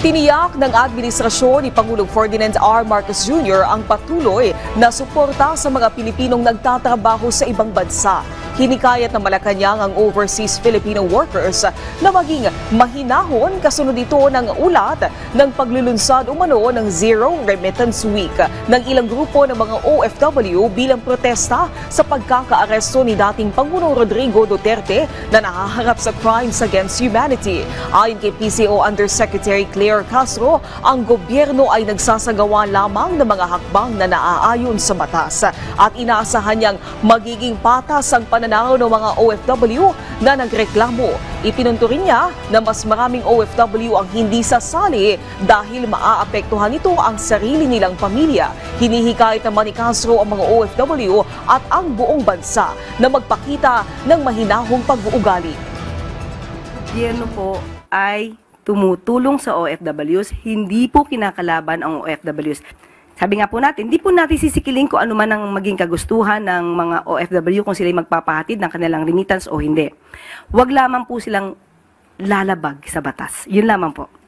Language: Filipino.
Tiniyak ng administrasyon ni Pangulong Ferdinand R. Marcos Jr. ang patuloy na suporta sa mga Pilipinong nagtatrabaho sa ibang bansa. Hinikayat ng Malacanang ang overseas Filipino workers na maging mahinahon kasunod ito ng ulat ng paglulunsad umano ng Zero Remittance Week ng ilang grupo ng mga OFW bilang protesta sa pagkakaaresto ni dating Pangulong Rodrigo Duterte na nahaharap sa crimes against humanity. Ayon kay PCO Undersecretary Claire Castro, ang gobyerno ay nagsasagawa lamang ng mga hakbang na naaayon sa batas at inaasahan niyang magiging patas ang pananaw ng mga OFW na nagreklamo. Ipinunturin niya na mas maraming OFW ang hindi sasali dahil maaapektuhan nito ang sarili nilang pamilya. Hinihikayat naman ni Castro ang mga OFW at ang buong bansa na magpakita ng mahinahong pag-uugali. Gobyerno po ay tumutulong sa OFWs, hindi po kinakalaban ang OFWs. Sabi nga po natin, hindi po natin sisikilin kung ano man ang maging kagustuhan ng mga OFW kung sila magpapahatid ng kanilang remittance o hindi. Huwag lamang po silang lalabag sa batas. Yun lamang po.